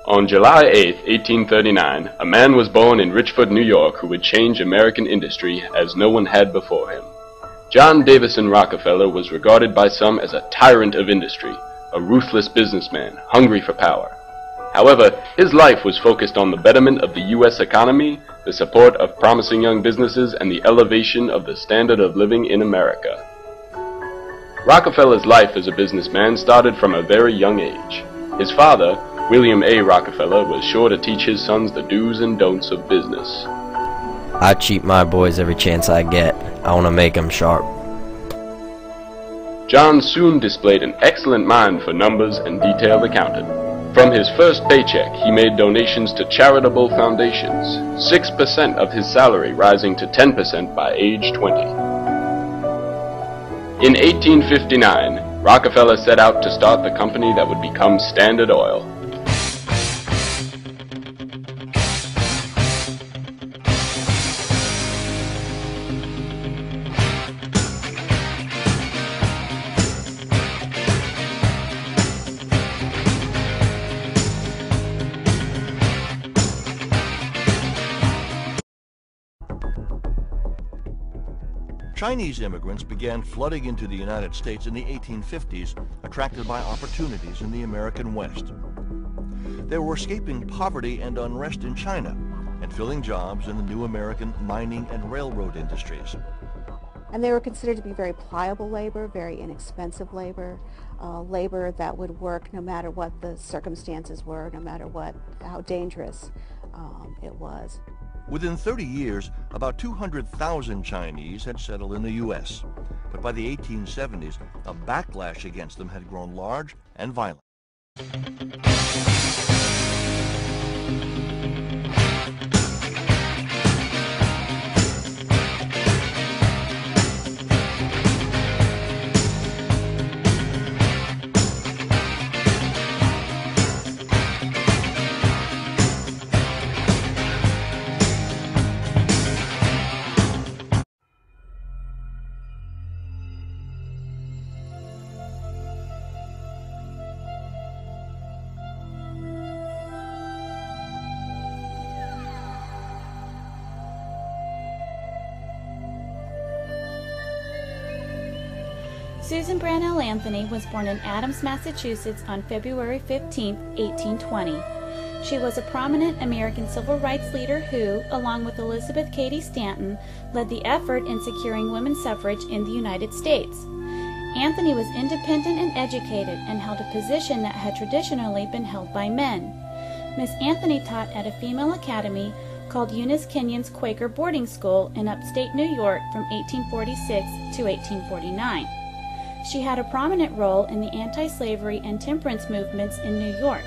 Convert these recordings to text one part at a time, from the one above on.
On July 8, 1839, a man was born in Richford, New York, who would change American industry as no one had before him. John Davison Rockefeller was regarded by some as a tyrant of industry, a ruthless businessman, hungry for power. However, his life was focused on the betterment of the U.S. economy, the support of promising young businesses, and the elevation of the standard of living in America. Rockefeller's life as a businessman started from a very young age. His father, William A. Rockefeller, was sure to teach his sons the do's and don'ts of business. I cheat my boys every chance I get. I want to make them sharp. John soon displayed an excellent mind for numbers and detailed accounting. From his first paycheck, he made donations to charitable foundations, 6% of his salary rising to 10% by age 20. In 1859, Rockefeller set out to start the company that would become Standard Oil. Chinese immigrants began flooding into the United States in the 1850s, attracted by opportunities in the American West. They were escaping poverty and unrest in China and filling jobs in the new American mining and railroad industries. And they were considered to be very pliable labor, very inexpensive labor, labor that would work no matter what the circumstances were, no matter how dangerous it was. Within 30 years, about 200,000 Chinese had settled in the U.S., but by the 1870s, a backlash against them had grown large and violent. Susan Brownell Anthony was born in Adams, Massachusetts on February 15, 1820. She was a prominent American civil rights leader who, along with Elizabeth Cady Stanton, led the effort in securing women's suffrage in the United States. Anthony was independent and educated and held a position that had traditionally been held by men. Miss Anthony taught at a female academy called Eunice Kenyon's Quaker Boarding School in upstate New York from 1846 to 1849. She had a prominent role in the anti-slavery and temperance movements in New York.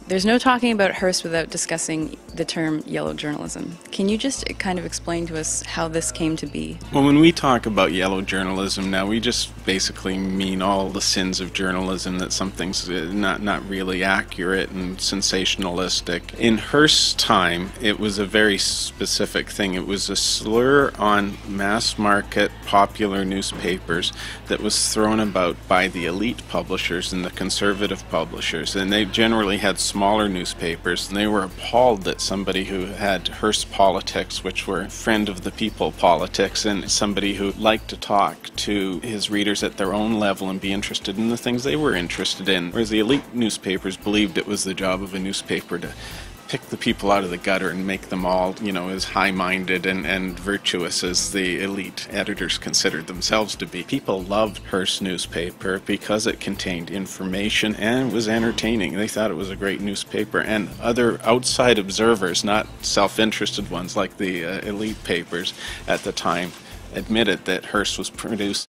There's no talking about Hearst without discussing the term yellow journalism. Can you just kind of explain to us how this came to be? Well, when we talk about yellow journalism now, we just basically mean all the sins of journalism, that something's not really accurate and sensationalistic. In Hearst's time, it was a very specific thing. It was a slur on mass market popular newspapers that was thrown about by the elite publishers and the conservative publishers, and they generally had smaller newspapers, and they were appalled that somebody who had Hearst politics, which were friend of the people politics, and somebody who liked to talk to his readers at their own level and be interested in the things they were interested in, whereas the elite newspapers believed it was the job of a newspaper to pick the people out of the gutter and make them all, as high-minded and virtuous as the elite editors considered themselves to be. People loved Hearst's newspaper because it contained information and was entertaining. They thought it was a great newspaper, and other outside observers, not self-interested ones like the elite papers at the time, admitted that Hearst was produced